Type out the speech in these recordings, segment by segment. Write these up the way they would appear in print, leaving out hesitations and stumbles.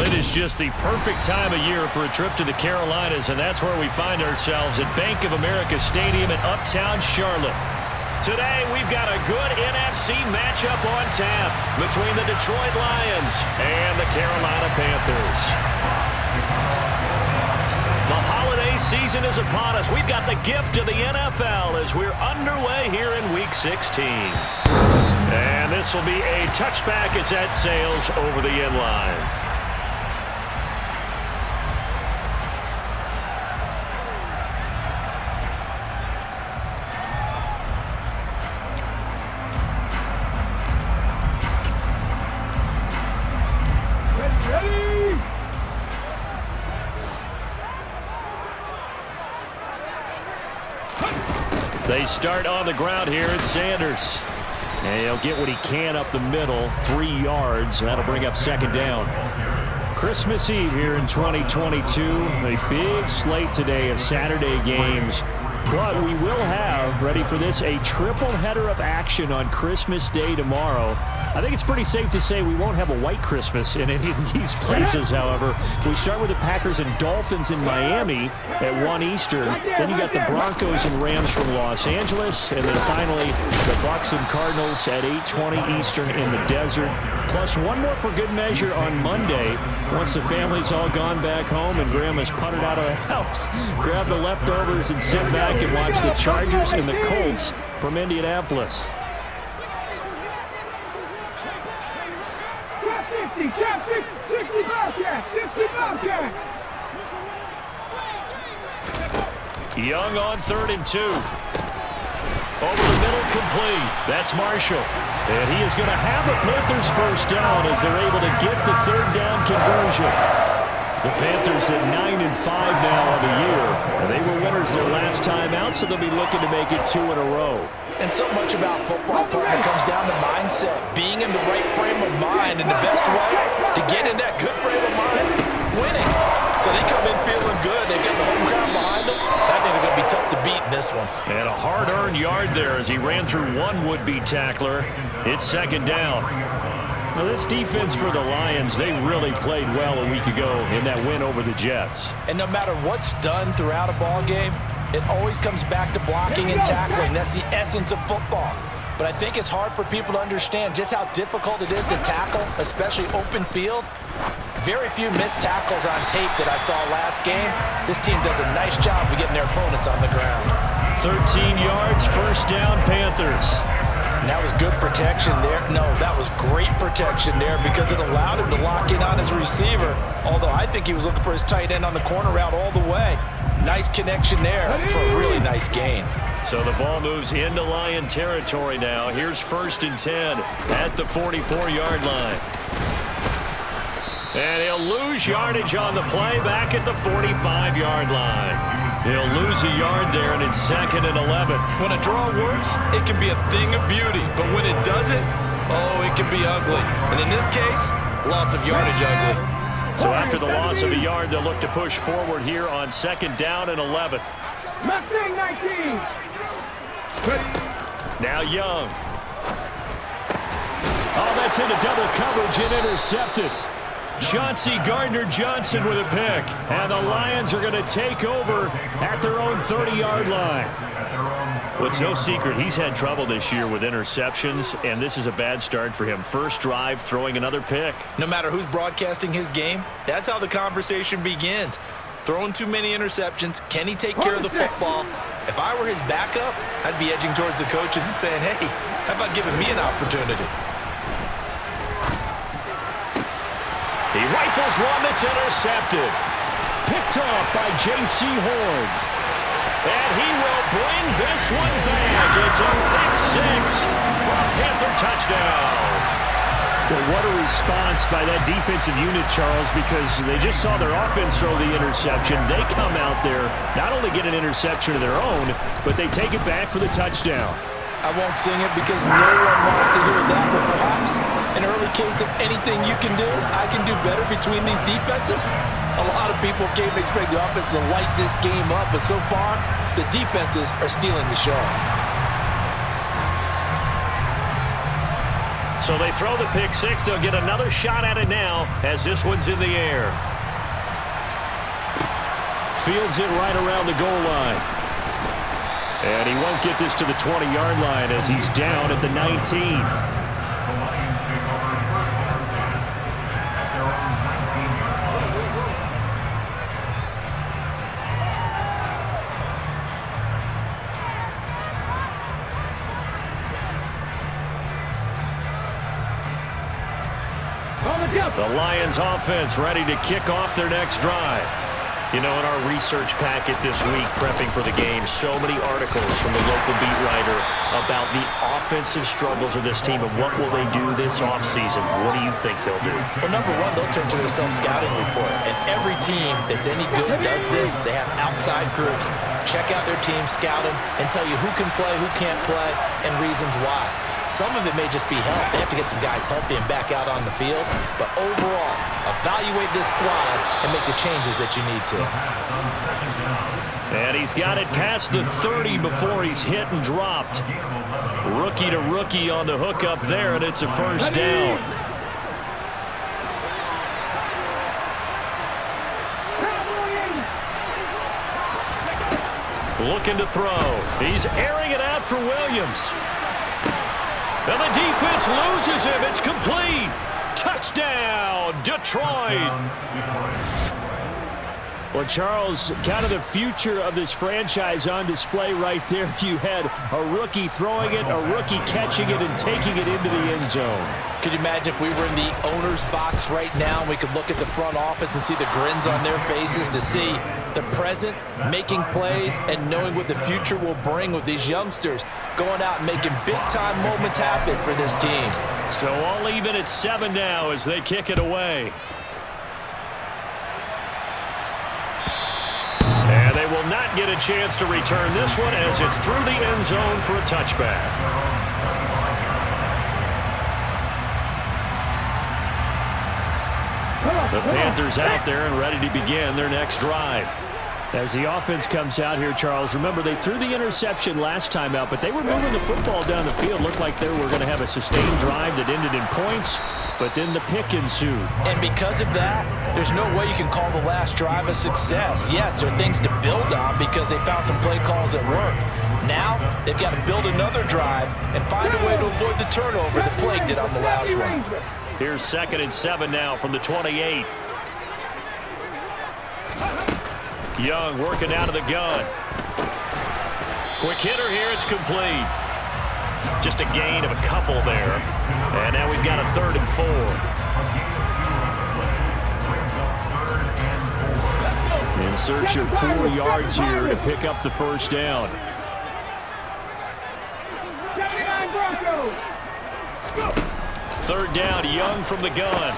It is just the perfect time of year for a trip to the Carolinas, and that's where we find ourselves at Bank of America Stadium in Uptown Charlotte. Today, we've got a good NFC matchup on tap between the Detroit Lions and the Carolina Panthers. The holiday season is upon us. We've got the gift of the NFL as we're underway here in Week 16. And this will be a touchback as that sails over the end line. They start on the ground here at Sanders. And he'll get what he can up the middle, 3 yards. That'll bring up second down. Christmas Eve here in 2022. A big slate today of Saturday games. But we will have, ready for this, a triple header of action on Christmas Day tomorrow. I think it's pretty safe to say we won't have a white Christmas in any of these places, however. We start with the Packers and Dolphins in Miami at 1 Eastern. Then you got the Broncos and Rams from Los Angeles. And then finally, the Bucs and Cardinals at 8:20 Eastern in the desert. Plus one more for good measure on Monday. Once the family's all gone back home and Grandma's punted out of the house, grab the leftovers and sit back and watch the Chargers and the Colts from Indianapolis. Young on 3rd and 2. Over the middle, complete. That's Marshall. And he is going to have a Panthers first down as they're able to get the 3rd down conversion. The Panthers at 9-5 now on the year. And they were winners their last time out, so they'll be looking to make it 2 in a row. And so much about football, partner, comes down to mindset. Being in the right frame of mind, and the best way to get in that good frame of mind, winning. So they come in feeling good. They've got the home crowd behind them. I think they're going to be tough to beat in this one. And a hard-earned yard there as he ran through one would-be tackler. It's second down. Now, this defense for the Lions, they really played well a week ago in that win over the Jets. And no matter what's done throughout a ball game, it always comes back to blocking and tackling. That's the essence of football. But I think it's hard for people to understand just how difficult it is to tackle, especially open field. Very few missed tackles on tape that I saw last game. This team does a nice job of getting their opponents on the ground. 13 yards, first down, Panthers. And that was good protection there. No, that was great protection there because it allowed him to lock in on his receiver. Although I think he was looking for his tight end on the corner route all the way. Nice connection there for a really nice gain. So the ball moves into Lion territory now. Here's 1st and 10 at the 44-yard line. And he'll lose yardage on the play back at the 45-yard line. He'll lose a yard there, and it's 2nd and 11. When a draw works, it can be a thing of beauty. But when it doesn't, oh, it can be ugly. And in this case, loss of yardage ugly. So after the loss of a yard, they'll look to push forward here on 2nd down and 11. 19. Now Young. Oh, that's into double coverage and intercepted. Chauncey Gardner-Johnson with a pick. And the Lions are going to take over at their own 30-yard line. Well, it's no secret he's had trouble this year with interceptions, and this is a bad start for him. First drive, throwing another pick. No matter who's broadcasting his game, that's how the conversation begins. Throwing too many interceptions. Can he take care of the football? If I were his backup, I'd be edging towards the coaches and saying, hey, how about giving me an opportunity? He rifles one that's intercepted. Picked off by J.C. Horn. And he will bring this one back. It's a pick 6 for a Panther touchdown. Well, what a response by that defensive unit, Charles, because they just saw their offense throw the interception. They come out there, not only get an interception of their own, but they take it back for the touchdown. I won't sing it because no one wants to hear that, but perhaps an early case of anything you can do, I can do better between these defenses. A lot of people came to expect the offense to light this game up, but so far, the defenses are stealing the show. So they throw the pick six. They'll get another shot at it now as this one's in the air. Fields it right around the goal line. And he won't get this to the 20-yard line as he's down at the 19. The Lions offense ready to kick off their next drive. You know, in our research packet this week, prepping for the game, so many articles from the local beat writer about the offensive struggles of this team and what will they do this offseason. What do you think they'll do? Well, number one, they'll turn to their self-scouting report. And every team that's any good does this. They have outside groups, check out their team, scout them, and tell you who can play, who can't play, and reasons why. Some of it may just be health. They have to get some guys healthy and back out on the field. But overall, evaluate this squad and make the changes that you need to. And he's got it past the 30 before he's hit and dropped. Rookie to rookie on the hook up there, and it's a first down. Looking to throw. He's airing it out for Williams. And the defense loses him. It's complete. Touchdown, Detroit. Well, Charles, kind of the future of this franchise on display right there. You had a rookie throwing it, a rookie catching it, and taking it into the end zone. Could you imagine if we were in the owner's box right now and we could look at the front office and see the grins on their faces to see the present making plays and knowing what the future will bring with these youngsters going out and making big-time moments happen for this team. So all even at 7 now as they kick it away. And they will not get a chance to return this one as it's through the end zone for a touchback. The Panthers out there and ready to begin their next drive. As the offense comes out here, Charles, remember they threw the interception last time out, but they were moving the football down the field. Looked like they were going to have a sustained drive that ended in points, but then the pick ensued. And because of that, there's no way you can call the last drive a success. Yes, there are things to build on because they found some play calls that work. Now, they've got to build another drive and find a way to avoid the turnover that plagued it on the last one. Here's 2nd and 7 now from the 28. Young working out of the gun. Quick hitter here, it's complete. Just a gain of a couple there. And now we've got a 3rd and 4. In search of 4 yards here to pick up the first down. 3rd down, Young from the gun.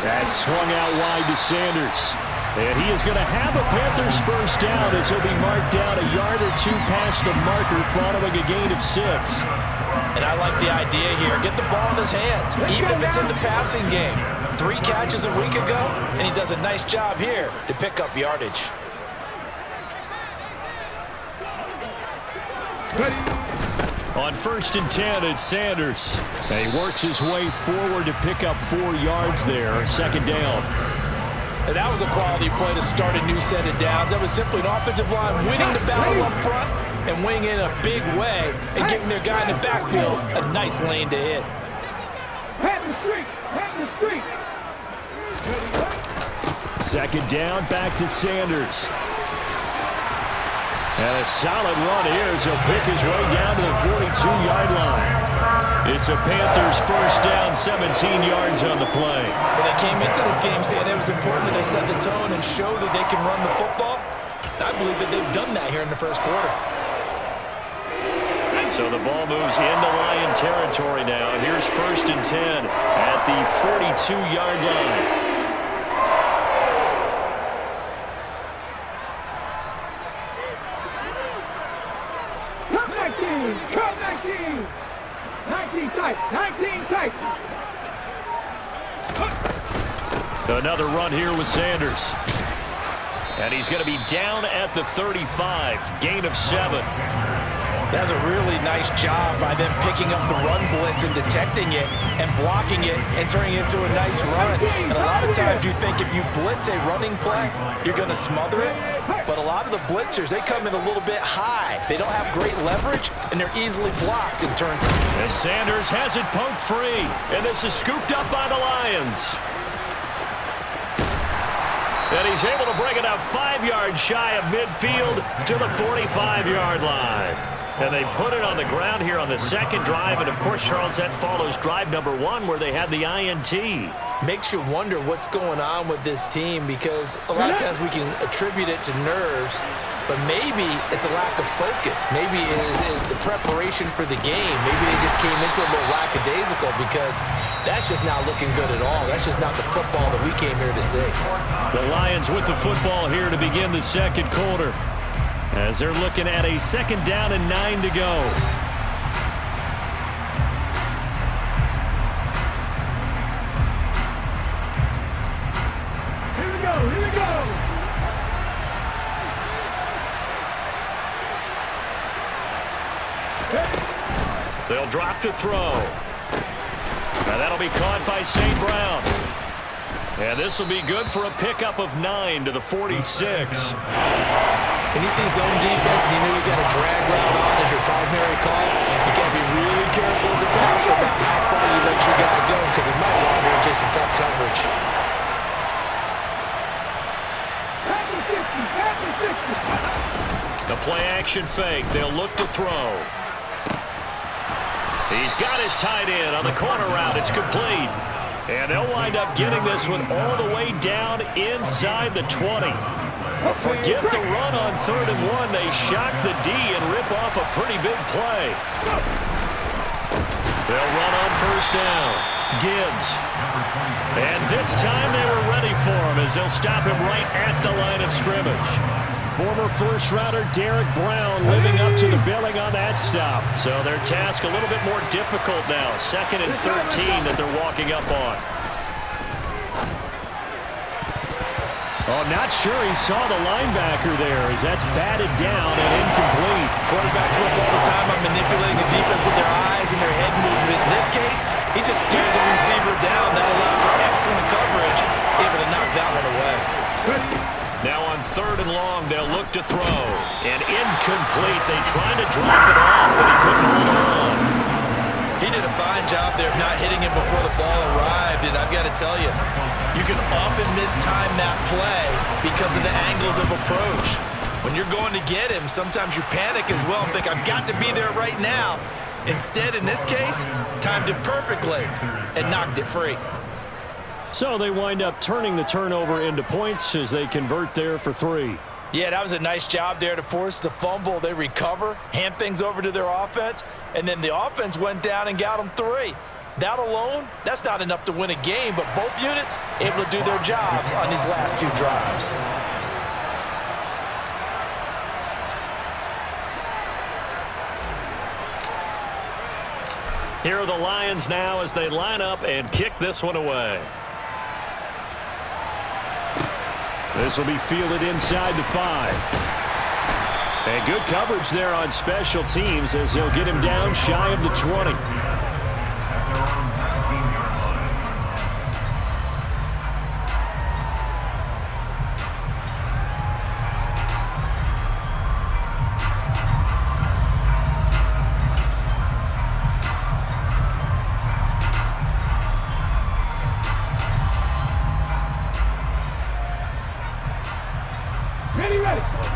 That's swung out wide to Sanders. And he is going to have a Panthers first down as he'll be marked down a yard or 2 past the marker following a gain of 6. And I like the idea here. Get the ball in his hands, even if it's in the passing game. 3 catches a week ago, and he does a nice job here to pick up yardage. On 1st and 10, it's Sanders. And he works his way forward to pick up 4 yards there, 2nd down. And that was a quality play to start a new set of downs. That was simply an offensive line winning the battle up front and winning in a big way and giving their guy in the backfield a nice lane to hit. Second down, back to Sanders. And a solid run here as he'll pick his way down to the 42-yard line. It's a Panthers first down, 17 yards on the play. Well, they came into this game saying it was important that they set the tone and show that they can run the football. I believe that they've done that here in the first quarter. So the ball moves into Lion territory now. Here's 1st and 10 at the 42-yard line. Cut 19! 19 tight! 19 tight! Another run here with Sanders. And he's going to be down at the 35. Gain of 7. That was a really nice job by them picking up the run blitz and detecting it and blocking it and turning it into a nice run. And a lot of times you think if you blitz a running play, you're going to smother it. But a lot of the blitzers, they come in a little bit high. They don't have great leverage, and they're easily blocked in turns. As Sanders has it poked free, and this is scooped up by the Lions. And he's able to bring it up 5 yards shy of midfield to the 45-yard line. And they put it on the ground here on the second drive. And, of course, Charles, that follows drive number 1 where they had the INT. Makes you wonder what's going on with this team because a lot of times we can attribute it to nerves, but maybe it's a lack of focus. Maybe it is the preparation for the game. Maybe they just came into a little lackadaisical because that's just not looking good at all. That's just not the football that we came here to see. The Lions with the football here to begin the second quarter as they're looking at a 2nd down and 9 to go. Here we go, here we go. They'll drop to throw. Now that'll be caught by St. Brown. And this will be good for a pickup of 9 to the 46. When you see zone defense and you know you got a drag route on as your primary call, you got to be really careful as a passer about how far you let your guy go because he might wander into some tough coverage. The play action fake. They'll look to throw. He's got his tight end on the corner route. It's complete. And they'll wind up getting this one all the way down inside the 20. Forget the run on 3rd and 1. They shock the D and rip off a pretty big play. They'll run on 1st down. Gibbs. And this time they were ready for him as they'll stop him right at the line of scrimmage. Former first-rounder Derek Brown living up to the billing on that stop. So their task a little bit more difficult now. 2nd and 13 that they're walking up on. Oh, not sure he saw the linebacker there as that's batted down and incomplete. Quarterbacks work all the time on manipulating the defense with their eyes and their head movement. In this case, he just steered the receiver down. That allowed for excellent coverage, able to knock that one away. Now on 3rd and long, they'll look to throw. And incomplete. They tried to drop it off, but he couldn't hold on. He did a fine job there of not hitting it before the ball arrived. And I've got to tell you, you can often mistime that play because of the angles of approach. When you're going to get him, sometimes you panic as well and think, I've got to be there right now. Instead, in this case, timed it perfectly and knocked it free. So they wind up turning the turnover into points as they convert there for 3. Yeah, that was a nice job there to force the fumble. They recover, hand things over to their offense, and then the offense went down and got them 3. That alone, that's not enough to win a game, but both units able to do their jobs on these last 2 drives. Here are the Lions now as they line up and kick this one away. This will be fielded inside the 5. And good coverage there on special teams as he'll get him down shy of the 20.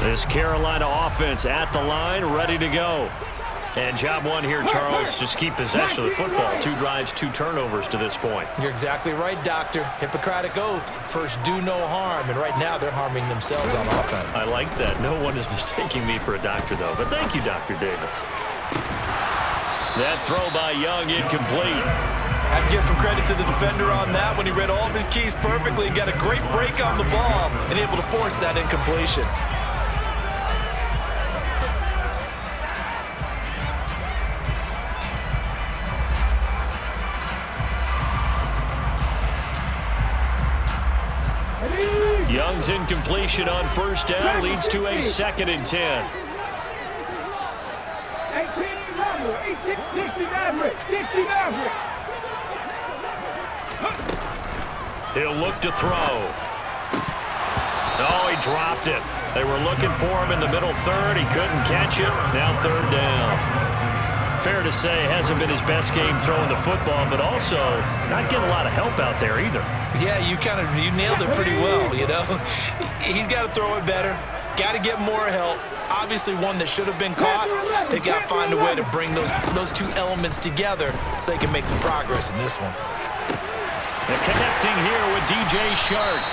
This Carolina offense at the line, ready to go. And job 1 here, Charles, just keep possession of the football. 2 drives, 2 turnovers to this point. You're exactly right, Doctor. Hippocratic oath, first do no harm, and right now they're harming themselves on offense. I like that. No one is mistaking me for a doctor, though. But thank you, Dr. Davis. That throw by Young incomplete. I have to give some credit to the defender on that when he read all of his keys perfectly and got a great break on the ball and able to force that incompletion. Young's incompletion on 1st down leads to a 2nd and 10. 18 number, 18, 60 Maverick, 60 Maverick. He'll look to throw. Oh, he dropped it. They were looking for him in the middle third. He couldn't catch it. Now third down. Fair to say, hasn't been his best game throwing the football, but also not getting a lot of help out there either. Yeah, you nailed it pretty well, you know. He's got to throw it better. Got to get more help. Obviously one that should have been caught. They got to find a way to bring those two elements together so they can make some progress in this one. They're connecting here with DJ Shark.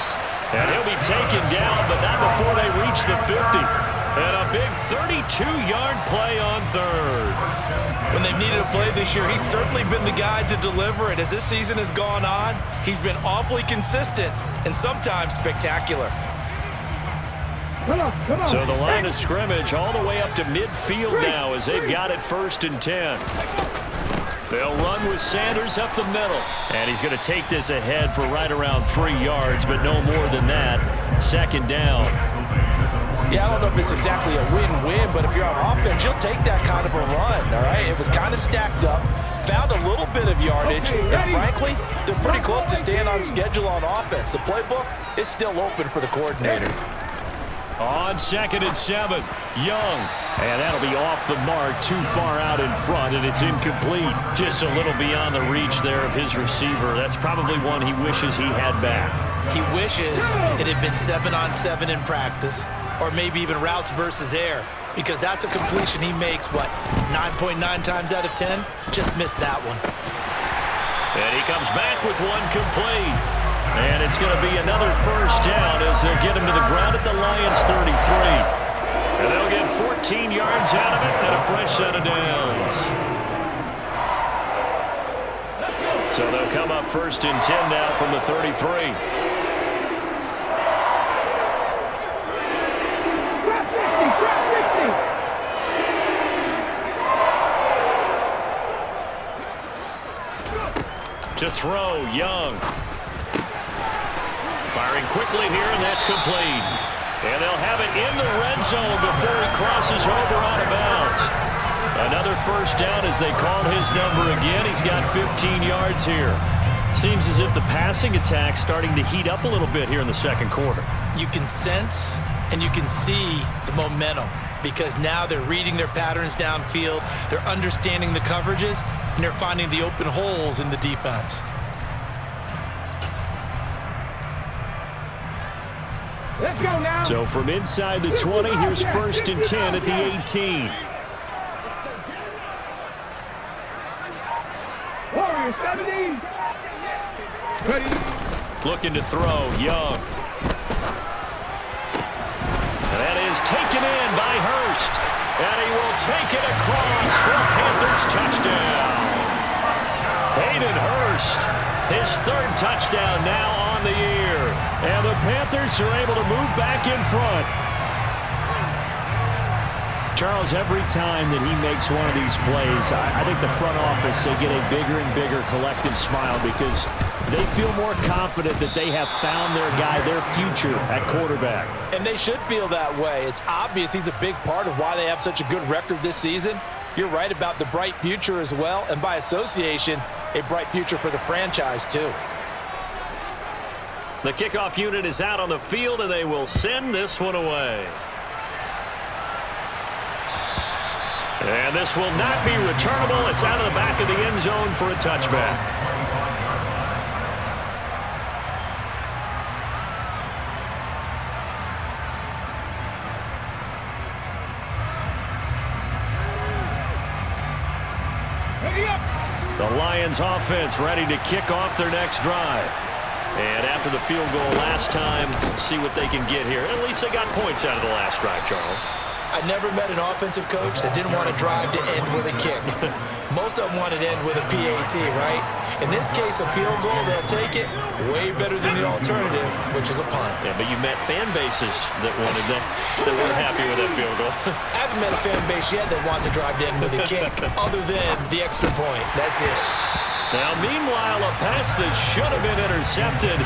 And he'll be taken down, but not before they reach the 50. And a big 32-yard play on third. When they've needed a play this year, he's certainly been the guy to deliver it. As this season has gone on, he's been awfully consistent and sometimes spectacular. Come on. So the line of scrimmage all the way up to midfield now as they've got it 1st and 10. They'll run with Sanders up the middle. And he's going to take this ahead for right around 3 yards, but no more than that. 2nd down. Yeah, I don't know if it's exactly a win-win, but if you're on offense, you'll take that kind of a run, all right? It was kind of stacked up, found a little bit of yardage, and frankly, they're pretty close to staying on schedule on offense. The playbook is still open for the coordinator. On 2nd and 7, Young. And that'll be off the mark, too far out in front, and it's incomplete. Just a little beyond the reach there of his receiver. That's probably one he wishes he had back. He wishes it had been 7-on-7 in practice, or maybe even routes versus air, because that's a completion he makes, 9.9 times out of 10? Just missed that one. And he comes back with one complete. And it's going to be another 1st down as they'll get him to the ground at the Lions' 33. And they'll get 14 yards out of it and a fresh set of downs. So they'll come up 1st and 10 now from the 33. To throw, Young. Firing quickly here, and that's complete. And they'll have it in the red zone before he crosses over out of bounds. Another 1st down as they call his number again. He's got 15 yards here. Seems as if the passing attack's starting to heat up a little bit here in the 2nd quarter. You can sense and you can see the momentum because now they're reading their patterns downfield, they're understanding the coverages, and they're finding the open holes in the defense. Let's go now. So from inside the 20, here's 1st and 10 at the 18. Warrior 70. Ready. Looking to throw, Young. And that is taken in by Hurst. And he will take it across for a Panthers touchdown. Hayden Hurst, his 3rd touchdown now on the year. And the Panthers are able to move back in front. Charles, every time that he makes one of these plays, I think the front office, they get a bigger and bigger collective smile because they feel more confident that they have found their guy, their future at quarterback. And they should feel that way. It's obvious he's a big part of why they have such a good record this season. You're right about the bright future as well, and by association, a bright future for the franchise too. The kickoff unit is out on the field, and they will send this one away. And this will not be returnable. It's out of the back of the end zone for a touchback. The Lions offense ready to kick off their next drive. And after the field goal last time, see what they can get here. At least they got points out of the last drive, Charles. I never met an offensive coach that didn't want to drive to end with a kick. Most of them wanted to end with a PAT, right? In this case, a field goal, they'll take it way better than the alternative, which is a punt. Yeah, but you met fan bases that wanted that, that weren't happy with that field goal. I haven't met a fan base yet that wants to drive to end with a kick, other than the extra point. That's it. Now, meanwhile, a pass that should have been intercepted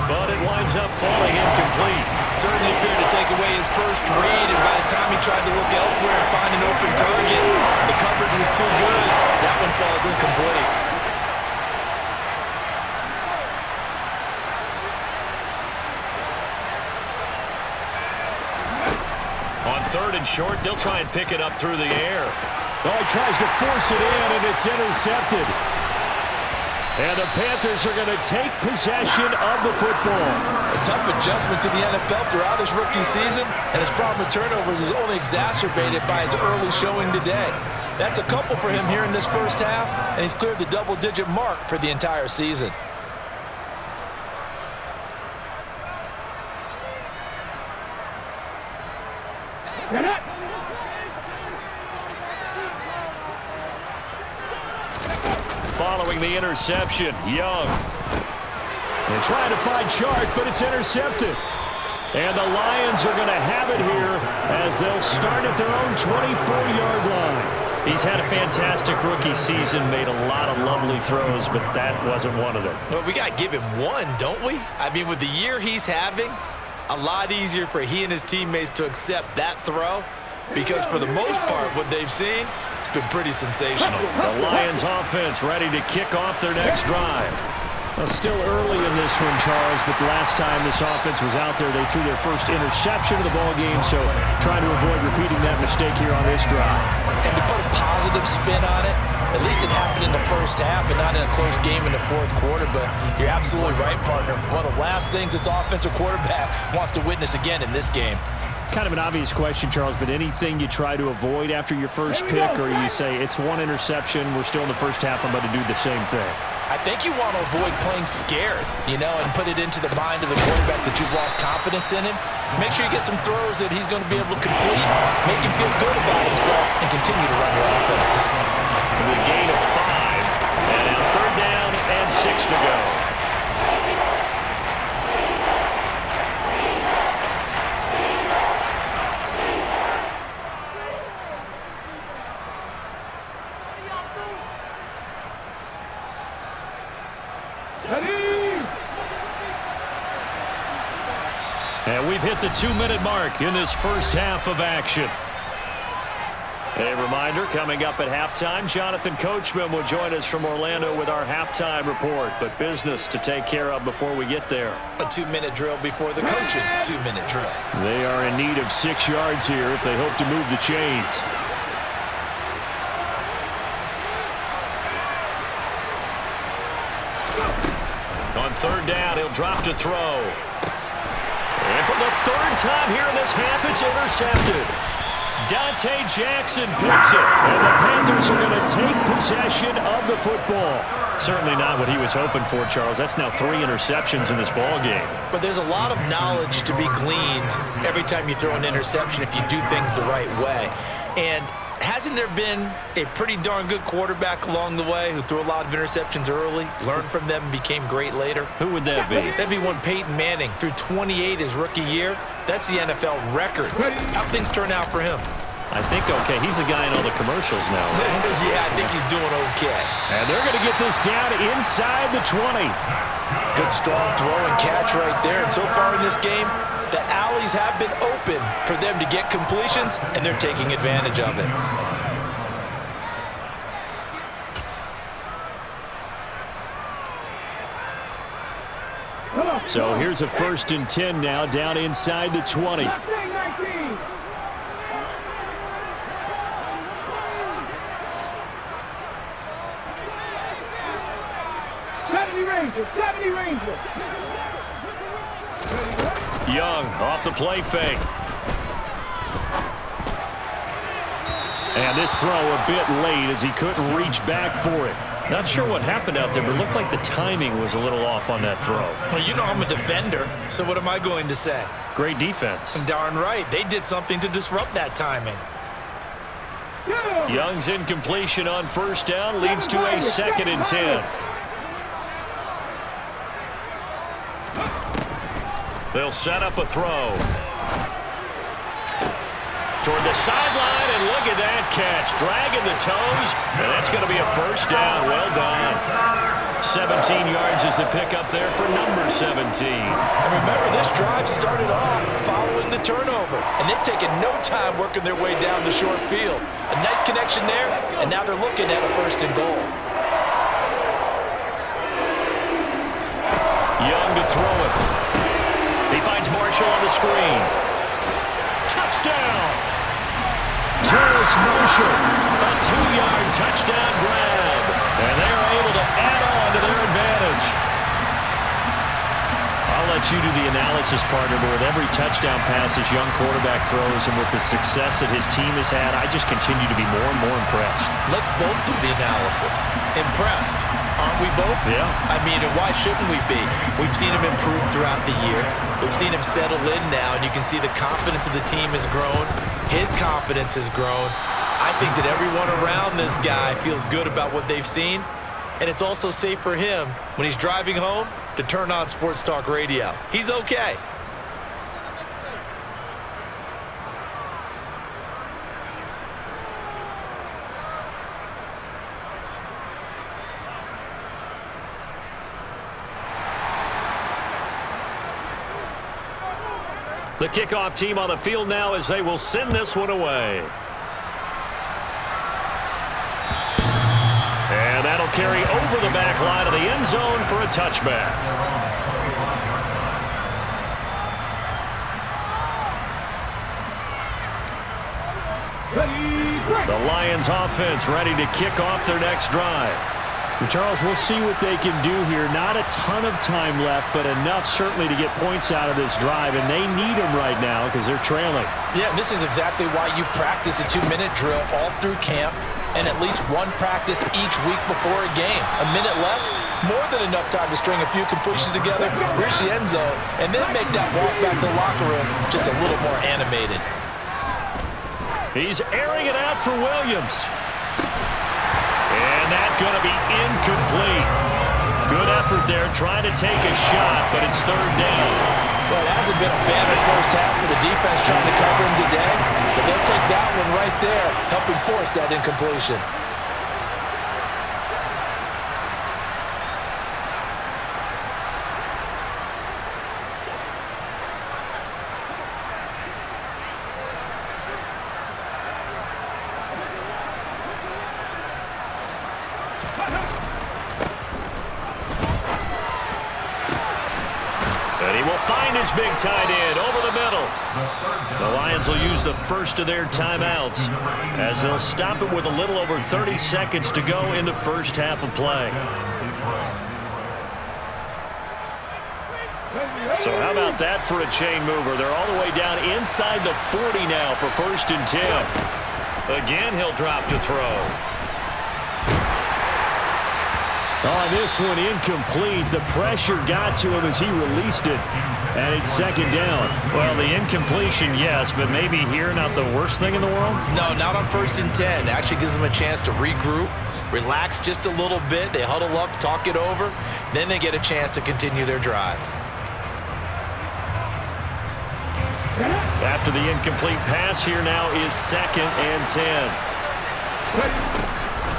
but it winds up falling incomplete. Certainly appeared to take away his first read, and by the time he tried to look elsewhere and find an open target, the coverage was too good. That one falls incomplete. On 3rd and short, they'll try and pick it up through the air. Oh, he tries to force it in, and it's intercepted. And the Panthers are going to take possession of the football. A tough adjustment to the NFL throughout his rookie season, and his problem with turnovers is only exacerbated by his early showing today. That's a couple for him here in this first half, and he's cleared the double-digit mark for the entire season. Following the interception, Young. They're trying to find Chark, but it's intercepted. And the Lions are going to have it here as they'll start at their own 24-yard line. He's had a fantastic rookie season, made a lot of lovely throws, but that wasn't one of them. Well, we got to give him one, don't we? I mean, with the year he's having, a lot easier for he and his teammates to accept that throw, because for the most part, what they've seen, it's been pretty sensational. The Lions offense ready to kick off their next drive. Well, still early in this one, Charles, but the last time this offense was out there, they threw their first interception of the ball game, so trying to avoid repeating that mistake here on this drive. And to put a positive spin on it, at least it happened in the first half and not in a close game in the fourth quarter, but you're absolutely right, partner. One of the last things this offensive quarterback wants to witness again in this game. Kind of an obvious question, Charles, but anything you try to avoid after your first pick, or you say it's one interception, we're still in the first half, I'm going to do the same thing? I think you want to avoid playing scared, and put it into the mind of the quarterback that you've lost confidence in him. Make sure you get some throws that he's going to be able to complete, make him feel good about himself, and continue to run your offense. The gain of 5, and now 3rd down and 6 to go. And we've hit the 2-minute mark in this first half of action. A reminder, coming up at halftime, Jonathan Coachman will join us from Orlando with our halftime report, but business to take care of before we get there. A 2-minute drill before the coach's 2-minute drill. They are in need of 6 yards here if they hope to move the chains. On 3rd down, he'll drop to throw. And for the 3rd time here in this half, it's intercepted. Dante Jackson picks it, and the Panthers are going to take possession of the football. Certainly not what he was hoping for, Charles. That's now 3 interceptions in this ball game. But there's a lot of knowledge to be gleaned every time you throw an interception if you do things the right way. And hasn't there been a pretty darn good quarterback along the way who threw a lot of interceptions early, learned from them, and became great later? Who would that be? That'd be one Peyton Manning. Threw 28 his rookie year. That's the NFL record. How things turn out for him? I think okay. He's a guy in all the commercials now, right? Yeah, I think he's doing okay. And they're going to get this down inside the 20. Good strong throw and catch right there. And so far in this game, the alleys have been open for them to get completions, and they're taking advantage of it. So here's a 1st and 10 now, down inside the 20. Young off the play fake. And this throw a bit late as he couldn't reach back for it. Not sure what happened out there, but it looked like the timing was a little off on that throw. Well, you know I'm a defender, so what am I going to say? Great defense. Darn right. They did something to disrupt that timing. Young's incompletion on 1st down leads to a 2nd and 10. They'll set up a throw. Toward the sideline, and look at that catch. Dragging the toes, and that's going to be a 1st down. Well done. 17 yards is the pickup there for number 17. And remember, this drive started off following the turnover, and they've taken no time working their way down the short field. A nice connection there, and now they're looking at a 1st and goal. Young to throw it. He finds Marshall on the screen. Touchdown! Terrace Marshall, a 2-yard touchdown grab. And they are able to add on to their advantage. I'll let you do the analysis, partner, but with every touchdown pass this young quarterback throws and with the success that his team has had, I just continue to be more and more impressed. Let's both do the analysis. Impressed, aren't we both? Yeah. I mean, and why shouldn't we be? We've seen him improve throughout the year. We've seen him settle in now, and you can see the confidence of the team has grown. His confidence has grown. I think that everyone around this guy feels good about what they've seen, and it's also safe for him when he's driving home to turn on Sports Talk Radio. He's okay. The kickoff team on the field now as they will send this one away. And that'll carry over the back line of the end zone for a touchback. The Lions offense ready to kick off their next drive. Charles, we'll see what they can do here. Not a ton of time left, but enough certainly to get points out of this drive, and they need them right now because they're trailing. Yeah, and this is exactly why you practice a 2-minute drill all through camp and at least one practice each week before a game. A minute left, more than enough time to string a few completions together, reach the end zone, and then make that walk back to the locker room just a little more animated. He's airing it out for Williams. And that's going to be incomplete. Good effort there trying to take a shot, but it's 3rd down. Well, it hasn't been a bad first half for the defense trying to cover him today, but they'll take that one right there, helping force that incompletion. Big tight end over the middle. The Lions will use the first of their timeouts as they'll stop it with a little over 30 seconds to go in the first half of play. So how about that for a chain mover? They're all the way down inside the 40 now for 1st and 10. Again, he'll drop to throw. Oh, this one incomplete. The pressure got to him as he released it. And it's 2nd down. Well, the incompletion, yes, but maybe here not the worst thing in the world? No, not on 1st and 10. Actually gives them a chance to regroup, relax just a little bit. They huddle up, talk it over. Then they get a chance to continue their drive. After the incomplete pass, here now is 2nd and 10.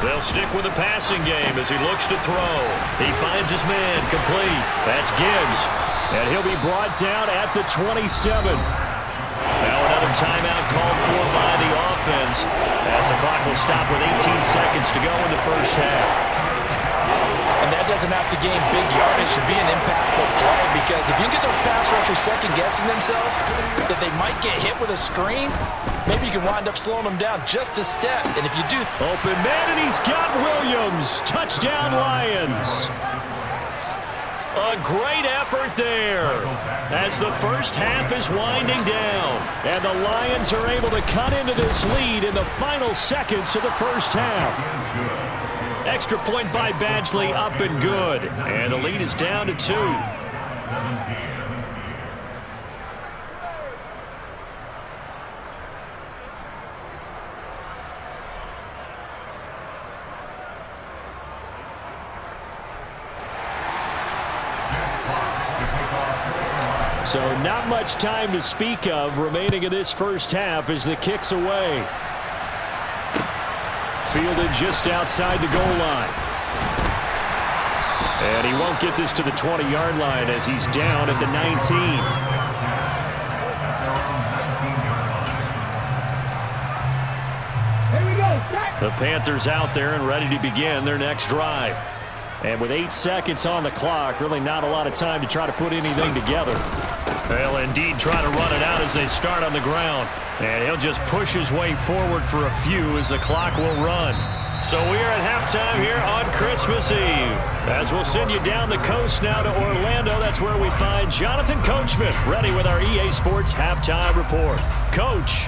They'll stick with the passing game as he looks to throw. He finds his man complete. That's Gibbs. And he'll be brought down at the 27. Now another timeout called for by the offense as the clock will stop with 18 seconds to go in the first half. And that doesn't have to gain big yardage to be an impactful play, because if you get those pass rushers second-guessing themselves that they might get hit with a screen, maybe you can wind up slowing them down just a step. And if you do... Open man, and he's got Williams. Touchdown, Lions. A great effort there as the first half is winding down. And the Lions are able to cut into this lead in the final seconds of the first half. Extra point by Badgley, up and good. And the lead is down to 2. So not much time to speak of remaining in this first half as the kick's away. Fielded just outside the goal line. And he won't get this to the 20-yard line as he's down at the 19. The Panthers out there and ready to begin their next drive. And with 8 seconds on the clock, really not a lot of time to try to put anything together. They'll indeed try to run it out as they start on the ground. And he'll just push his way forward for a few as the clock will run. So we are at halftime here on Christmas Eve. As we'll send you down the coast now to Orlando, that's where we find Jonathan Coachman ready with our EA Sports Halftime Report. Coach.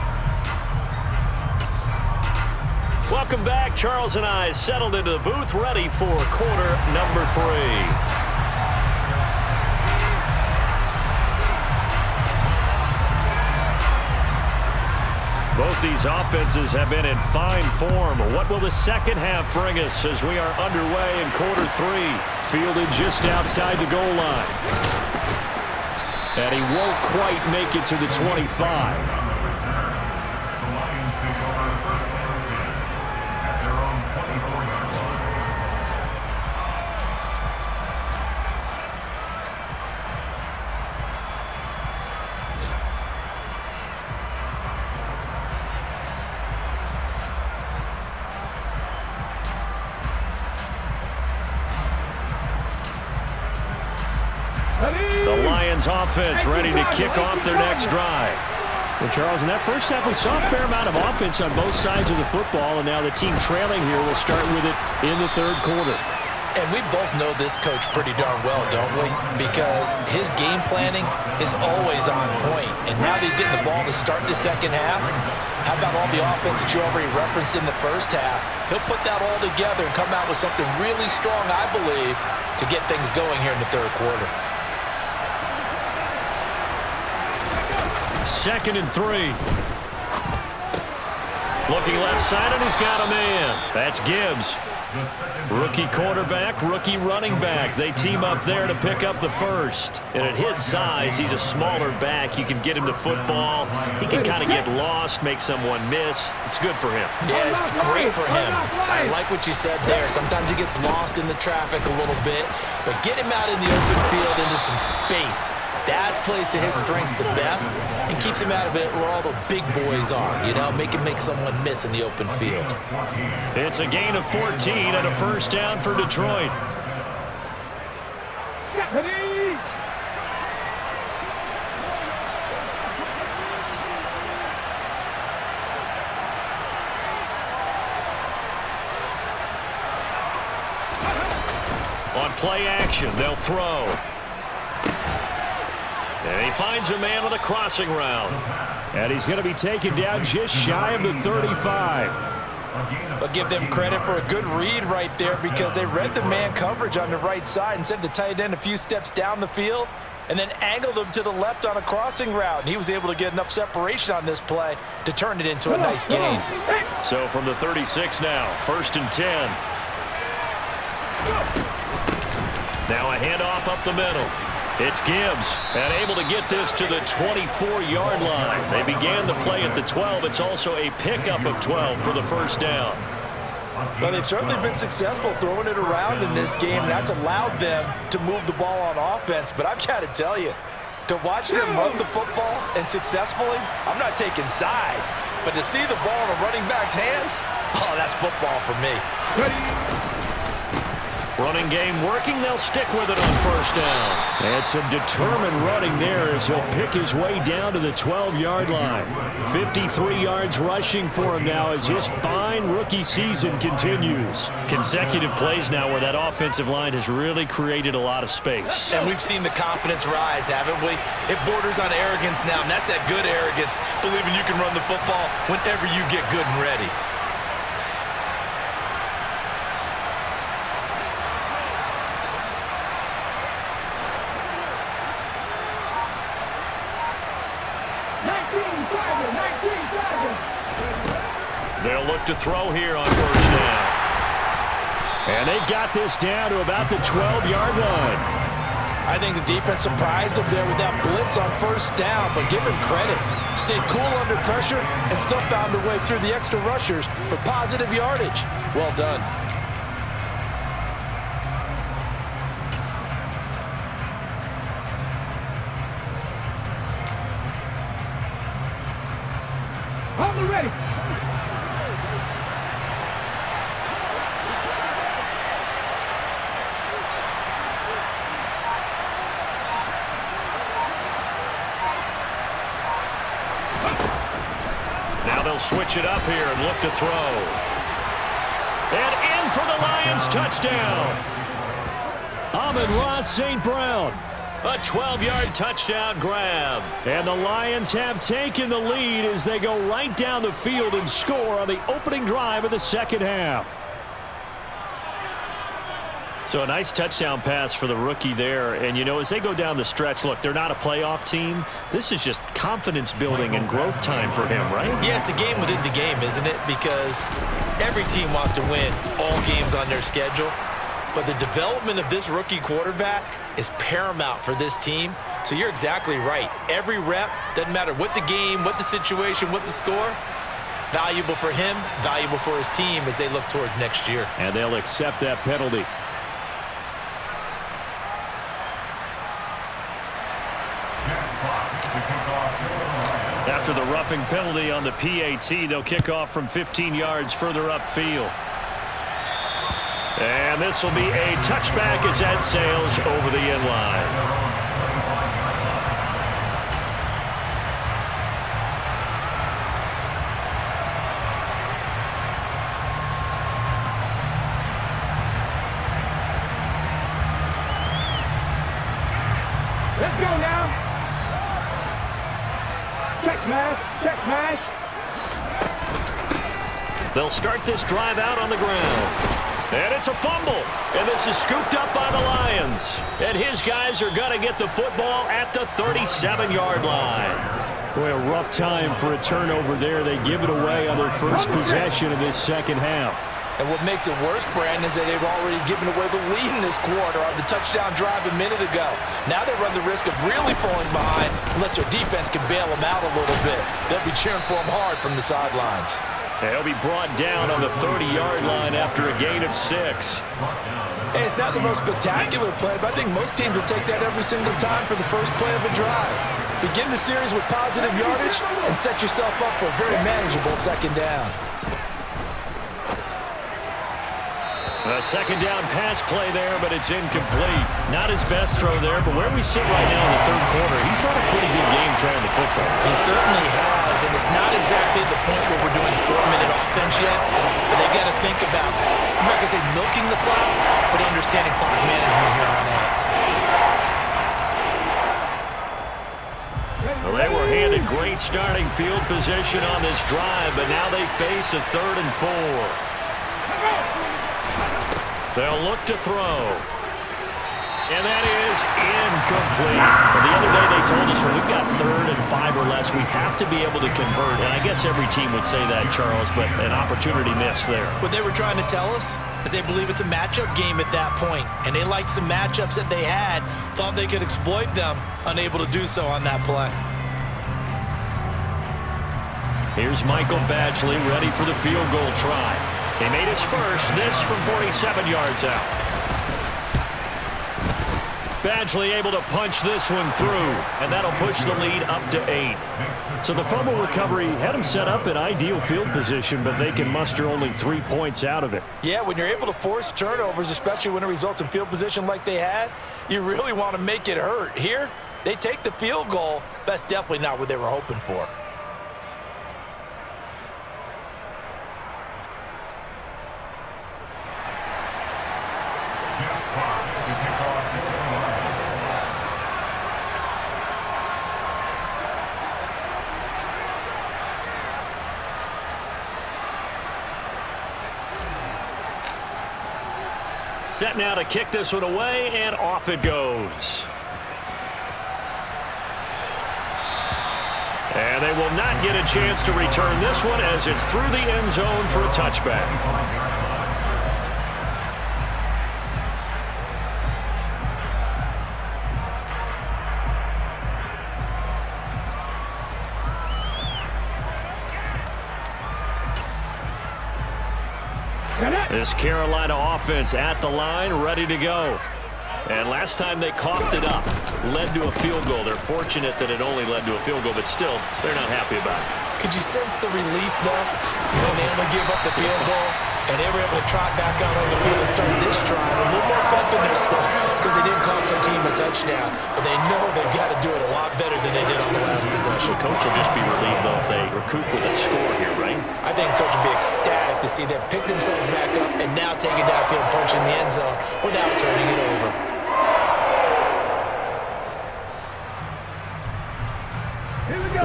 Welcome back. Charles and I settled into the booth, ready for quarter number 3. Both these offenses have been in fine form. What will the second half bring us as we are underway in quarter 3? Fielded just outside the goal line. And he won't quite make it to the 25. The Lions offense ready to kick off their next drive. Well, Charles, in that first half, we saw a fair amount of offense on both sides of the football, and now the team trailing here will start with it in the third quarter. And we both know this coach pretty darn well, don't we? Because his game planning is always on point. And now that he's getting the ball to start the second half, how about all the offense that you already referenced in the first half? He'll put that all together and come out with something really strong, I believe, to get things going here in the third quarter. 2nd and 3. Looking left side, and he's got a man. That's Gibbs. Rookie quarterback, rookie running back. They team up there to pick up the first. And at his size, he's a smaller back. You can get him to football. He can kind of get lost, make someone miss. It's good for him. Yeah, it's great for him. I like what you said there. Sometimes he gets lost in the traffic a little bit, but get him out in the open field into some space. That plays to his strengths the best and keeps him out of it where all the big boys are, you know, make someone miss in the open field. It's a gain of 14 and a first down for Detroit. On play action, they'll throw. And he finds a man with a crossing route. And he's going to be taken down just shy of the 35. I'll give them credit for a good read right there because they read the man coverage on the right side and sent the tight end a few steps down the field and then angled him to the left on a crossing route. And he was able to get enough separation on this play to turn it into a nice gain. So from the 36 now, 1st and 10. Now a handoff up the middle. It's Gibbs, and able to get this to the 24-yard line. They began the play at the 12. It's also a pickup of 12 for the first down. Well, they've certainly been successful throwing it around in this game, and that's allowed them to move the ball on offense. But I've got to tell you, to watch them run the football and successfully, I'm not taking sides, but to see the ball in a running back's hands, oh, that's football for me. Running game working. They'll stick with it on first down. And some determined running there as he'll pick his way down to the 12-yard line. 53 yards rushing for him now as his fine rookie season continues. Consecutive plays now where that offensive line has really created a lot of space. And we've seen the confidence rise, haven't we? It borders on arrogance now, and that's that good arrogance, believing you can run the football whenever you get good and ready. They'll look to throw here on first down. And they've got this down to about the 12-yard line. I think the defense surprised him there with that blitz on first down, but give him credit. Stayed cool under pressure and still found a way through the extra rushers for positive yardage. Well done. ready. Now they'll switch it up here and look to throw. And in for the Lions touchdown. Amon-Ra St. Brown. A 12-yard touchdown grab. And the Lions have taken the lead as they go right down the field and score on the opening drive of the second half. So a nice touchdown pass for the rookie there. And, you know, as they go down the stretch, look, they're not a playoff team. This is just confidence building and growth time for him, right? Yeah, it's a game within the game, isn't it? Because every team wants to win all games on their schedule. But the development of this rookie quarterback is paramount for this team. So you're exactly right. Every rep, doesn't matter what the game, what the situation, what the score, valuable for him, valuable for his team as they look towards next year. And they'll accept that penalty. After the roughing penalty on the PAT, they'll kick off from 15 yards further upfield. And this will be a touchback as that sails over the end line. Let's go now. Check smash. Check smash. They'll start this drive out on the ground. And it's a fumble. And this is scooped up by the Lions. And his guys are going to get the football at the 37-yard line. Boy, a rough time for a turnover there. They give it away on their first possession of this second half. And what makes it worse, Brandon, is that they've already given away the lead in this quarter on the touchdown drive a minute ago. Now they run the risk of really falling behind unless their defense can bail them out a little bit. They'll be cheering for them hard from the sidelines. He'll be brought down on the 30-yard line after a gain of 6. Hey, it's not the most spectacular play, but I think most teams will take that every single time for the first play of a drive. Begin the series with positive yardage and set yourself up for a very manageable second down. A second down pass play there, but it's incomplete. Not his best throw there, but where we sit right now in the third quarter, he's had a pretty good game throwing the football. He certainly has, and it's not exactly the point where we're doing 4-minute offense yet, but they got to think about, I'm not going to say milking the clock, but understanding clock management here on out. Well, they were handed great starting field position on this drive, but now they face a 3rd and 4. They'll look to throw. And that is incomplete. Well, the other day they told us when we've got 3rd and 5 or less, we have to be able to convert. And I guess every team would say that, Charles, but an opportunity missed there. What they were trying to tell us is they believe it's a matchup game at that point. And they liked some matchups that they had, thought they could exploit them, unable to do so on that play. Here's Michael Badgley ready for the field goal try. He made his first, this from 47 yards out. Badgley able to punch this one through, and that'll push the lead up to 8. So the fumble recovery had him set up in ideal field position, but they can muster only 3 points out of it. Yeah, when you're able to force turnovers, especially when it results in field position like they had, you really want to make it hurt. Here, they take the field goal. That's definitely not what they were hoping for. Set now to kick this one away, and off it goes. And they will not get a chance to return this one as it's through the end zone for a touchback. This Carolina offense at the line, ready to go. And last time they coughed it up, led to a field goal. They're fortunate that it only led to a field goal, but still, they're not happy about it. Could you sense the relief, though, when they only give up the field goal? And they were able to trot back out on the field and start this drive. A little more pep in their step because they didn't cost their team a touchdown. But they know they've got to do it a lot better than they did on the last possession. The coach will just be relieved, though, if they recoup with a score here, right? I think the coach will be ecstatic to see them pick themselves back up and now take it downfield, punch in the end zone without turning it over.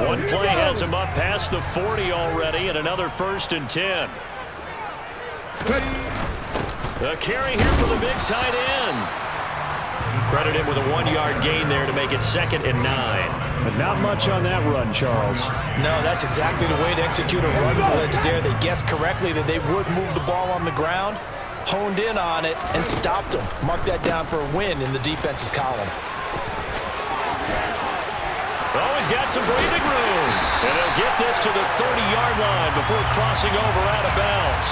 One play has him up past the 40 already, and another 1st and 10. The carry here for the big tight end. Credit him with a 1-yard gain there to make it 2nd and 9. But not much on that run, Charles. No, that's exactly the way to execute a run blitz there. They guessed correctly that they would move the ball on the ground, honed in on it, and stopped them. Mark that down for a win in the defense's column. Oh, he's got some breathing room. And he'll get this to the 30-yard line before crossing over out of bounds.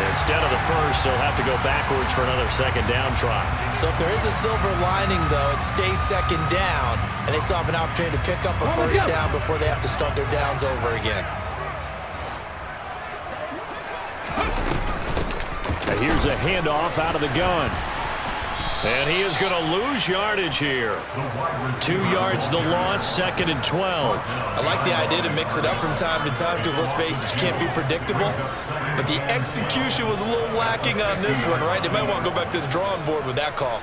Instead of the first, they'll have to go backwards for another 2nd down try. So if there is a silver lining, though, it stays 2nd down, and they still have an opportunity to pick up a 1st down before they have to start their downs over again. And here's a handoff out of the gun. And he is going to lose yardage here. 2 yards the loss, 2nd and 12. I like the idea to mix it up from time to time because, let's face it, you can't be predictable. But the execution was a little lacking on this one, right? They might want to go back to the drawing board with that call.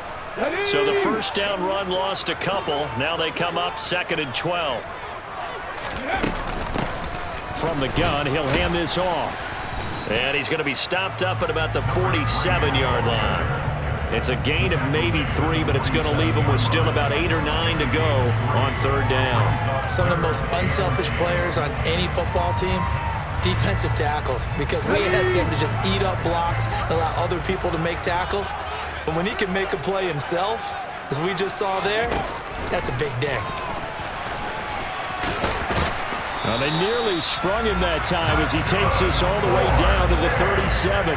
So the 1st down run lost a couple. Now they come up 2nd and 12. From the gun, he'll hand this off. And he's going to be stopped up at about the 47-yard line. It's a gain of maybe 3, but it's going to leave him with still about 8 or 9 to go on 3rd down. Some of the most unselfish players on any football team, defensive tackles, because we ask them to just eat up blocks and allow other people to make tackles. But when he can make a play himself, as we just saw there, that's a big day. Well, they nearly sprung him that time as he takes this all the way down to the 37.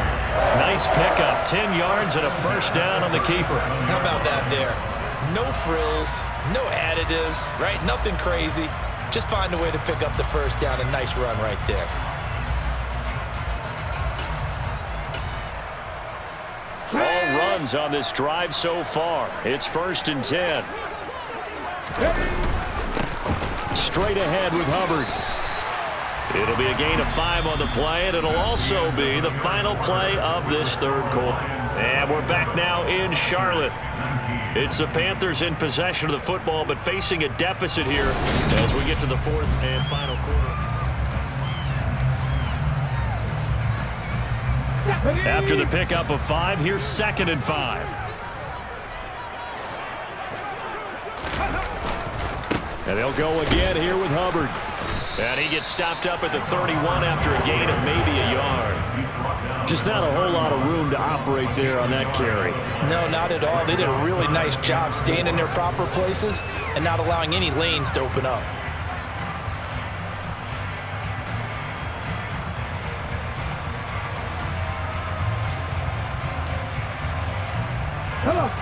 Nice pickup, 10 yards and a 1st down on the keeper. How about that there? No frills, no additives, right? Nothing crazy. Just find a way to pick up the 1st down. A nice run right there. All runs on this drive so far. It's 1st and 10. Straight ahead with Hubbard. It'll be a gain of 5 on the play, and it'll also be the final play of this 3rd quarter. And we're back now in Charlotte. It's the Panthers in possession of the football, but facing a deficit here as we get to the 4th and final quarter. After the pickup of 5, here's 2nd and 5. And they'll go again here with Hubbard. And he gets stopped up at the 31 after a gain of maybe a yard. Just not a whole lot of room to operate there on that carry. No, not at all. They did a really nice job staying in their proper places and not allowing any lanes to open up.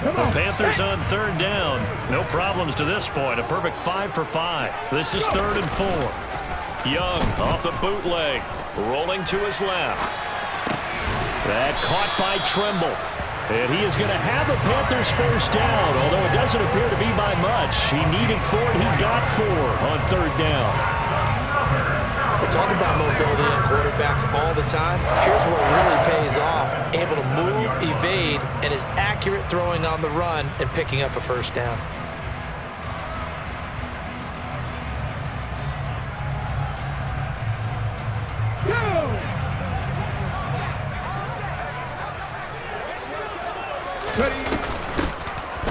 The Panthers on 3rd down. No problems to this point. A perfect 5 for 5. This is 3rd and 4. Young off the bootleg. Rolling to his left. That caught by Trimble. And he is going to have a Panthers 1st down, although it doesn't appear to be by much. He needed 4 and he got 4 on 3rd down. We talk about mobility in quarterbacks all the time. Here's where it really pays off. Able to move, evade, and is accurate throwing on the run and picking up a 1st down.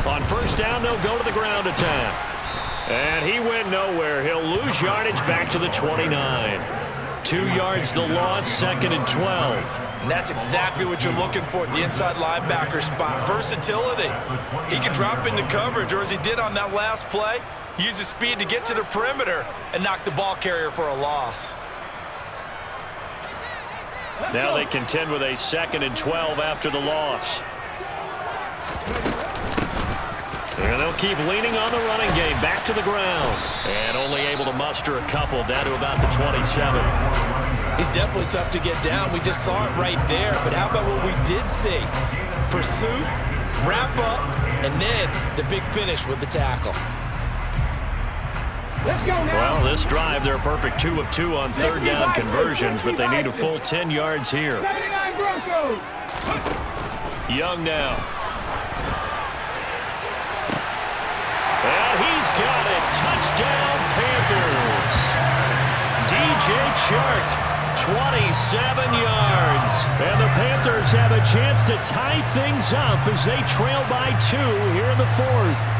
On 1st down, they'll go to the ground attack. And he went nowhere. He'll lose yardage back to the 29. 2 yards the loss, 2nd and 12. And that's exactly what you're looking for at the inside linebacker spot. Versatility. He can drop into coverage, or as he did on that last play, use his speed to get to the perimeter and knock the ball carrier for a loss. Now they contend with a 2nd and 12 after the loss. And they'll keep leaning on the running game. Back to the ground. And only able to muster a couple down to about the 27. He's definitely tough to get down. We just saw it right there. But how about what we did see? Pursuit, wrap up, and then the big finish with the tackle. Let's go now. Well, this drive, they're a perfect 2 of 2 on third down conversions, but they need a full 10 yards here. 79 Broncos. Young now. And he's got it. Touchdown, Panthers. DJ Chark, 27 yards. And the Panthers have a chance to tie things up as they trail by 2 here in the fourth.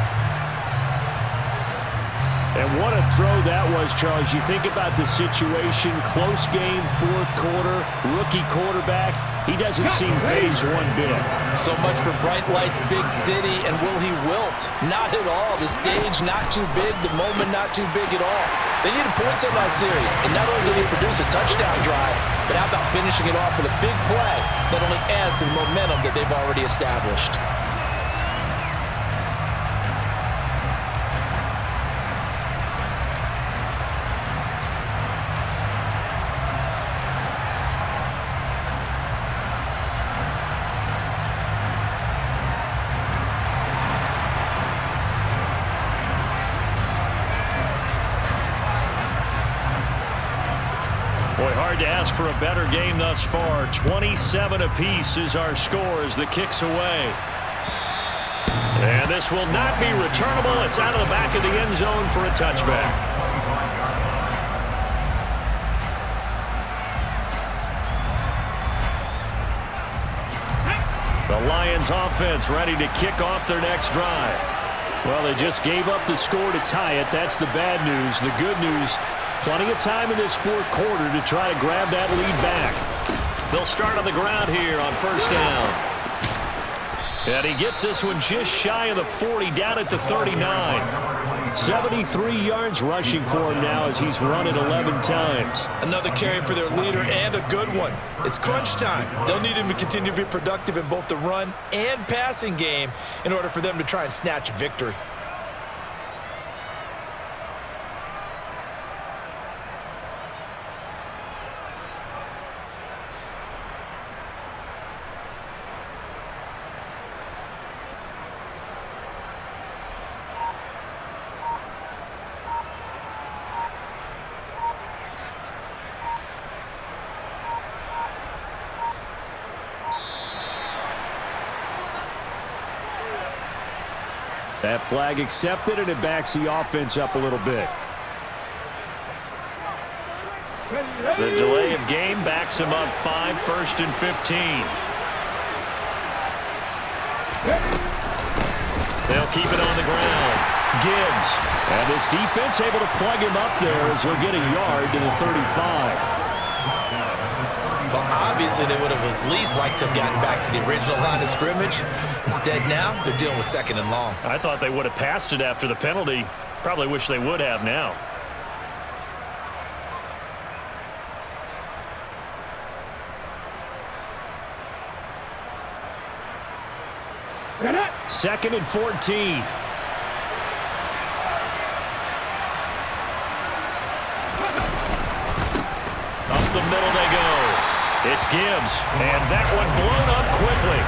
And what a throw that was, Charles. You think about the situation, close game, fourth quarter, rookie quarterback. He doesn't seem phased one bit. So much for bright lights, big city, and will he wilt? Not at all. The stage not too big, the moment not too big at all. They needed points on that series, and not only did he produce a touchdown drive, but how about finishing it off with a big play that only adds to the momentum that they've already established. Boy, hard to ask for a better game thus far. 27 apiece is our score as the kick's away. And this will not be returnable. It's out of the back of the end zone for a touchback. The Lions offense ready to kick off their next drive. Well, they just gave up the score to tie it. That's the bad news. The good news, plenty of time in this fourth quarter to try to grab that lead back. They'll start on the ground here on first down. And he gets this one just shy of the 40, down at the 39. 73 yards rushing for him now as he's run it 11 times. Another carry for their leader, and a good one. It's crunch time. They'll need him to continue to be productive in both the run and passing game in order for them to try and snatch a victory. That flag accepted, and it backs the offense up a little bit. The delay of game backs him up 5, first and 15. They'll keep it on the ground. Gibbs. And this defense able to plug him up there as he'll get a yard to the 35. Well, obviously, they would have at least liked to have gotten back to the original line of scrimmage. Instead, now, they're dealing with second and long. I thought they would have passed it after the penalty. Probably wish they would have now. Second and 14. Up the middle they go. It's Gibbs, and that one blown up quickly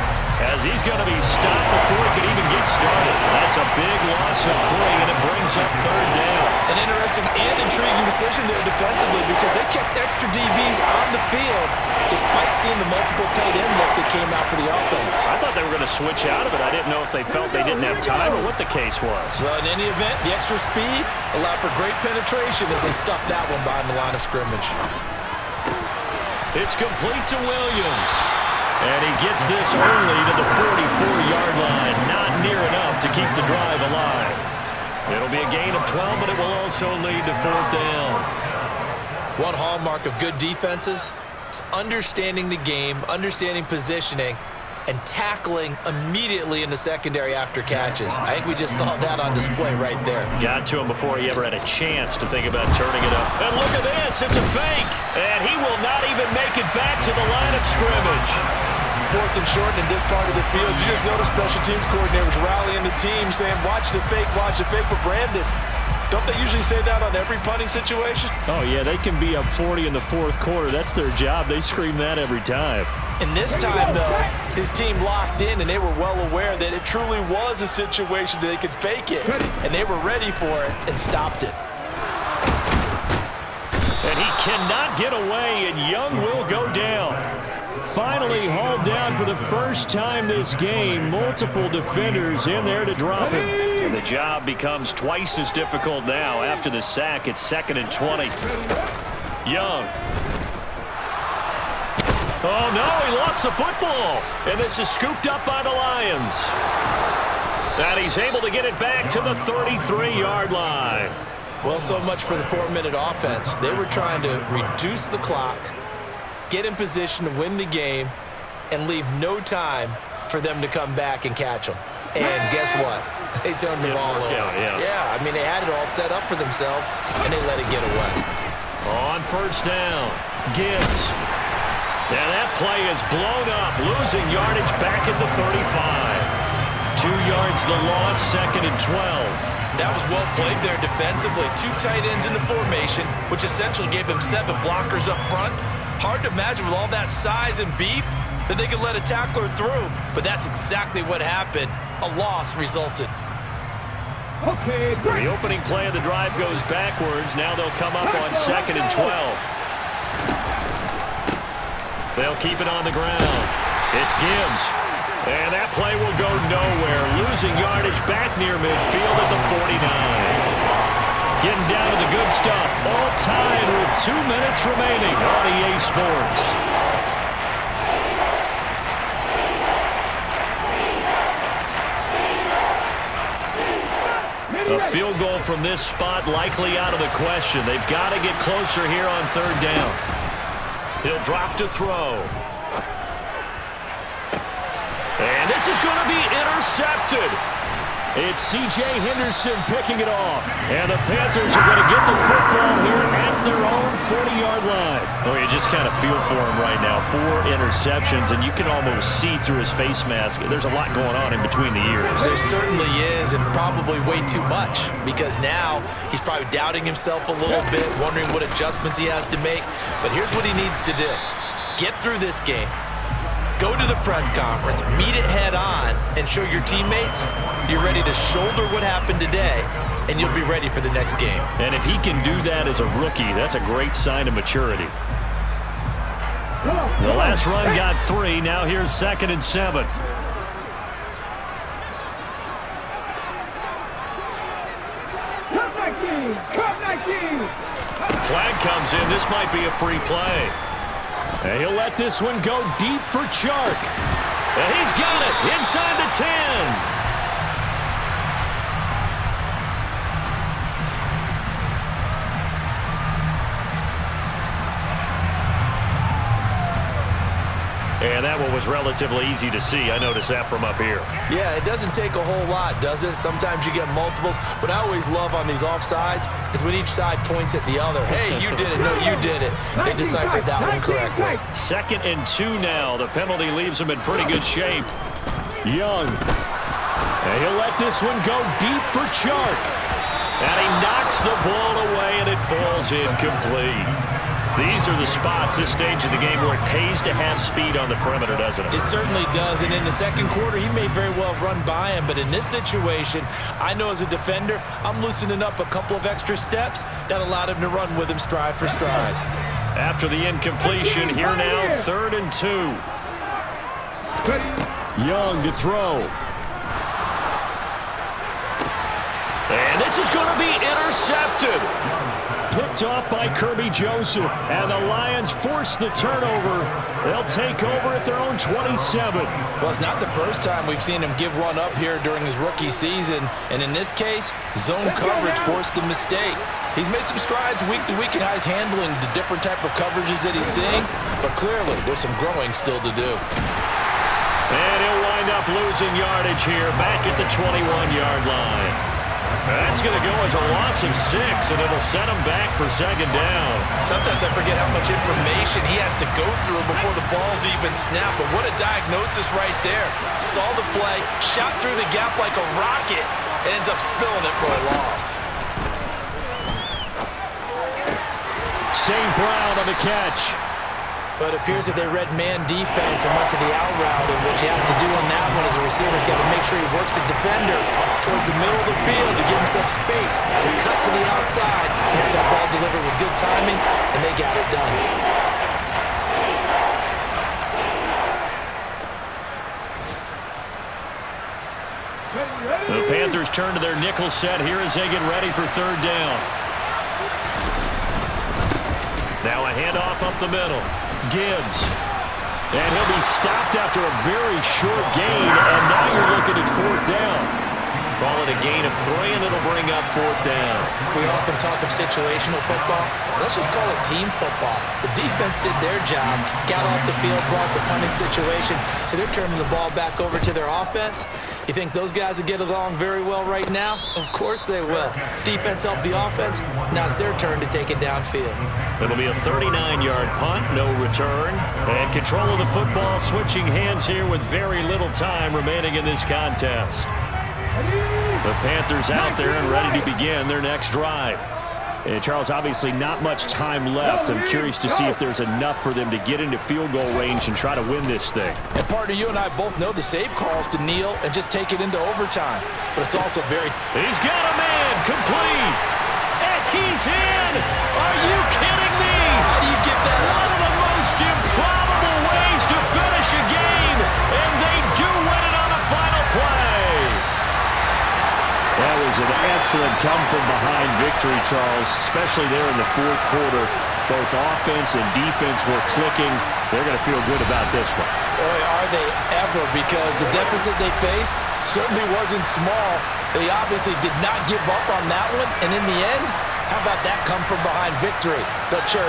as he's going to be stopped before he can even get started. That's a big loss of 3, and it brings up third down. An interesting and intriguing decision there defensively because they kept extra DBs on the field despite seeing the multiple tight end look that came out for the offense. I thought they were going to switch out of it. I didn't know if they felt they didn't have time or what the case was. Well, in any event, the extra speed allowed for great penetration as they stuffed that one behind the line of scrimmage. It's complete to Williams. And he gets this only to the 44-yard line. Not near enough to keep the drive alive. It'll be a gain of 12, but it will also lead to fourth down. One hallmark of good defenses is understanding the game, understanding positioning, and tackling immediately in the secondary after catches. I think we just saw that on display right there. Got to him before he ever had a chance to think about turning it up. And look at this, it's a fake. And he will not even make it back to the line of scrimmage. 4th and short in this part of the field. You just notice special teams coordinators rallying the team, saying, watch the fake for Brandon. Don't they usually say that on every punting situation? Oh, yeah, they can be up 40 in the 4th quarter. That's their job. They scream that every time. And this time, though, his team locked in, and they were well aware that it truly was a situation that they could fake it. And they were ready for it and stopped it. And he cannot get away, and Young will go down. Finally hauled down for the first time this game. Multiple defenders in there to drop him. And the job becomes twice as difficult now. After the sack, it's 2nd and 20. Young. Oh, no, he lost the football. And this is scooped up by the Lions. And he's able to get it back to the 33-yard line. Well, so much for the 4-minute offense. They were trying to reduce the clock, get in position to win the game, and leave no time for them to come back and catch them. And guess what? They turned the ball over. Yeah, I mean, they had it all set up for themselves, and they let it get away. On 1st down, Gibbs. And that play is blown up, losing yardage back at the 35. 2 yards the loss, 2nd and 12. That was well played there defensively. 2 tight ends in the formation, which essentially gave them 7 blockers up front. Hard to imagine with all that size and beef that they could let a tackler through, but that's exactly what happened. A loss resulted. Okay, The opening play of the drive goes backwards. Now they'll come up on 2nd and 12. They'll keep it on the ground. It's Gibbs. And that play will go nowhere. Losing yardage back near midfield at the 49. Getting down to the good stuff. All tied with 2 minutes remaining on EA Sports. A field goal from this spot likely out of the question. They've got to get closer here on 3rd down. He'll drop to throw. And this is going to be intercepted. It's C.J. Henderson picking it off. And the Panthers are going to get the football here at their own 40-yard line. Oh, you just kind of feel for him right now. 4 interceptions, and you can almost see through his face mask. There's a lot going on in between the ears. There certainly is, and probably way too much, because now he's probably doubting himself a little bit, wondering what adjustments he has to make. But here's what he needs to do. Get through this game. Go to the press conference, meet it head on, and show your teammates you're ready to shoulder what happened today, and you'll be ready for the next game. And if he can do that as a rookie, that's a great sign of maturity. The last run got 3. Now here's 2nd and 7. Flag comes in. This might be a free play. And he'll let this one go deep for Chark. And he's got it inside the 10. And that one was relatively easy to see. I noticed that from up here. Yeah, it doesn't take a whole lot, does it? Sometimes you get multiples. What I always love on these offsides is when each side points at the other. Hey, you did it. No, you did it. They deciphered that one correctly. 2nd and 2 now. The penalty leaves them in pretty good shape. Young. And he'll let this one go deep for Chark. And he knocks the ball away, and it falls incomplete. These are the spots, this stage of the game, where it pays to have speed on the perimeter, doesn't it? It certainly does, and in the 2nd quarter, he may very well run by him, but in this situation, I know as a defender, I'm loosening up a couple of extra steps that allowed him to run with him stride for stride. After the incompletion, here now, 3rd and 2. Young to throw. And this is going to be intercepted. Picked off by Kirby Joseph, and the Lions force the turnover. They'll take over at their own 27. Well, it's not the first time we've seen him give one up here during his rookie season, and in this case, zone coverage forced the mistake. He's made some strides week to week in how he's handling the different type of coverages that he's seeing, but clearly there's some growing still to do. And he'll wind up losing yardage here back at the 21-yard line. That's going to go as a loss of 6, and it'll set him back for second down. Sometimes I forget how much information he has to go through before the ball's even snapped, but what a diagnosis right there. Saw the play, shot through the gap like a rocket, ends up spilling it for a loss. St. Brown on the catch. But it appears that they read man defense and went to the out route, and what you have to do on that one is the receiver's got to make sure he works the defender towards the middle of the field to give himself space to cut to the outside and have that ball delivered with good timing, and they got it done. The Panthers turn to their nickel set here as they get ready for third down. Now a handoff up the middle. Gibbs. And he'll be stopped after a very short gain, and now you're looking at fourth down. Call it a gain of 3, and it'll bring up fourth down. We often talk of situational football. Let's just call it team football. The defense did their job, got off the field, brought the punting situation, so they're turning the ball back over to their offense. You think those guys will get along very well right now? Of course they will. Defense helped the offense. Now it's their turn to take it downfield. It'll be a 39-yard punt, no return. And control of the football switching hands here with very little time remaining in this contest. The Panthers out there and ready to begin their next drive. And Charles, obviously not much time left. I'm curious to see if there's enough for them to get into field goal range and try to win this thing. And partner, you and I both know the save calls to kneel and just take it into overtime. But it's also very... He's got a man, complete. And he's in. Are you kidding me? How do you get that up? One of the most improbable ways to finish a game. And they do win it on a final play. That was an excellent come-from-behind victory, Charles, especially there in the fourth quarter. Both offense and defense were clicking. They're going to feel good about this one. Boy, are they ever, because the deficit they faced certainly wasn't small. They obviously did not give up on that one, and in the end, how about that come-from-behind victory? They'll cherish